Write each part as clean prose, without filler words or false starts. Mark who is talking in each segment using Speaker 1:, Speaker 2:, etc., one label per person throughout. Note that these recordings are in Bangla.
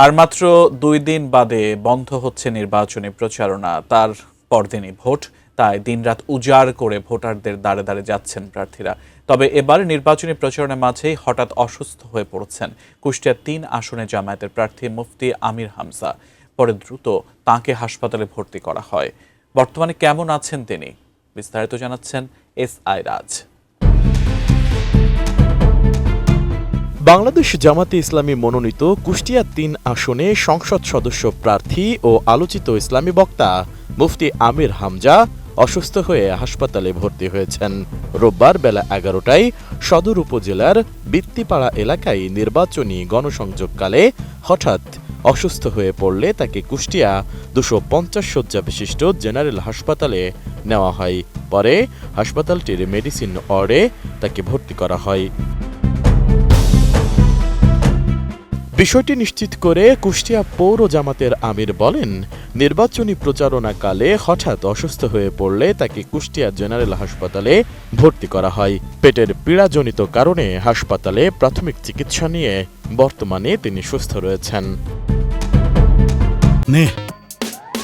Speaker 1: আর মাত্র 2 দিন বাদে বন্ধ হচ্ছে নির্বাচনী প্রচারণা। তার পরদিনই ভোট, তাই দিনরাত উজাড় করে ভোটারদের দ্বারে দ্বারে যাচ্ছেন প্রার্থীরা। তবে এবার নির্বাচনী প্রচারণার মাঝেই হঠাৎ অসুস্থ হয়ে পড়েছেন কুষ্টিয়ার 3 আসনে জামায়াতের প্রার্থী মুফতি আমির হামজা। পরে দ্রুত তাঁকে হাসপাতালে ভর্তি করা হয়। বর্তমানে কেমন আছেন তিনি, বিস্তারিত জানাচ্ছেন এসআই রাজ।
Speaker 2: বাংলাদেশ জামাতে ইসলামী মনোনীত কুষ্টিয়া 3 আসনে সংসদ সদস্য প্রার্থী ও আলোচিত ইসলামী বক্তা মুফতি আমির হামজা অসুস্থ হয়ে হাসপাতালে ভর্তি হয়েছেন। রোববার বেলা 11টায় সদর উপজেলার বিত্তিপাড়া এলাকায় নির্বাচনী গণসংযোগকালে হঠাৎ অসুস্থ হয়ে পড়লে তাকে কুষ্টিয়া 250 শয্যা বিশিষ্ট জেনারেল হাসপাতালে নেওয়া হয়। পরে হাসপাতালটির মেডিসিন ওয়ার্ডে তাকে ভর্তি করা হয়। বিষয়টি নিশ্চিত করে কুষ্টিয়া পৌর জামাতের আমির বলেন, নির্বাচনী প্রচারণাকালে হঠাৎ অসুস্থ হয়ে পড়লে তাকে কুষ্টিয়া জেনারেল হাসপাতালে ভর্তি করা হয়। পেটের পীড়াজনিত কারণে হাসপাতালে প্রাথমিক চিকিৎসা নিয়ে বর্তমানে তিনি সুস্থ রয়েছেন।
Speaker 3: নে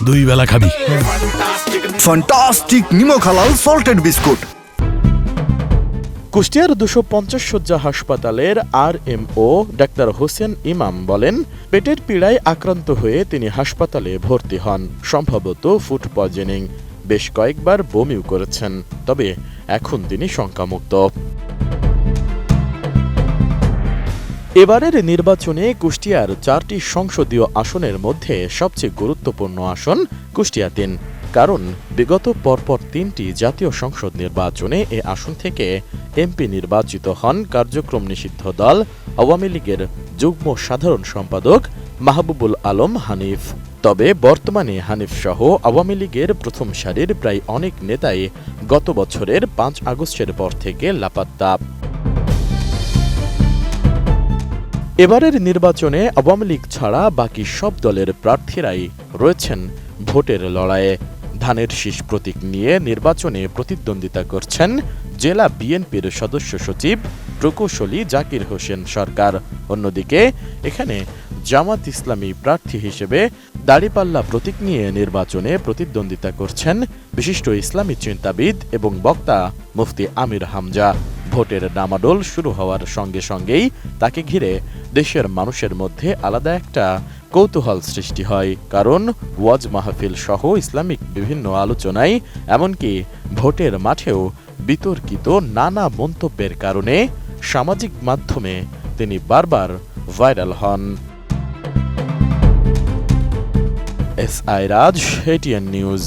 Speaker 3: 2 বেলা খাবি
Speaker 4: ফ্যান্টাস্টিক নিমো খালাল সল্টেড বিস্কুট।
Speaker 2: কুষ্টিয়ার 250 শয্যা হাসপাতালের আরএমও ডাক্তার হোসেন ইমাম বলেন, পেটের পীড়ায় আক্রান্ত হয়ে তিনি হাসপাতালে ভর্তি হন, সম্ভবত ফুড পয়জনিং। বেশ কয়েকবার বমিও করেছেন, তবে এখন তিনি শঙ্কামুক্ত। এবারের নির্বাচনে কুষ্টিয়ার 4টি সংসদীয় আসনের মধ্যে সবচেয়ে গুরুত্বপূর্ণ আসন কুষ্টিয়া 3, কারণ বিগত পরপর 3টি জাতীয় সংসদ নির্বাচনে এ আসন থেকে এমপি নির্বাচিত হন কার্যক্রম নিষিদ্ধ দল আওয়ামী লীগের যুগ্ম সাধারণ সম্পাদক মাহবুবুল আলম হানিফ। তবে বর্তমানে হানিফ সহ আওয়ামী লীগের প্রথম সারির প্রায় অনেক নেতাই গত বছরের 5 আগস্টের পর থেকে লাপাত্তা। এবারের নির্বাচনে আওয়ামী লীগ ছাড়া বাকি সব দলের প্রার্থীরাই রয়েছেন ভোটের লড়াইয়ে। ধানের শীষ প্রতীক নিয়ে নির্বাচনে প্রতিদ্বন্দ্বিতা করছেন জেলা বিএনপির সদস্য সচিব প্রকৌশলী জাকির হোসেন সরকার। অন্যদিকে এখানে জামাত ইসলামী প্রার্থী হিসেবে দাড়িপাল্লা প্রতীক নিয়ে নির্বাচনে প্রতিদ্বন্দ্বিতা করছেন বিশিষ্ট ইসলামী চিন্তাবিদ এবং বক্তা মুফতি আমির হামজা। ভোটের ডামাডোল শুরু হওয়ার সঙ্গে সঙ্গেই তাকে ঘিরে দেশের মানুষের মধ্যে আলাদা একটা কৌতূহল সৃষ্টি হয়, কারণ ওয়াজ মাহফিল সহ ইসলামিক বিভিন্ন আলোচনায় এমনকি ভোটের মাঠেও বিতর্কিত নানা মন্তব্যের কারণে সামাজিক মাধ্যমে তিনি বারবার ভাইরাল হন। এসআই রাজ, এটিএন নিউজ।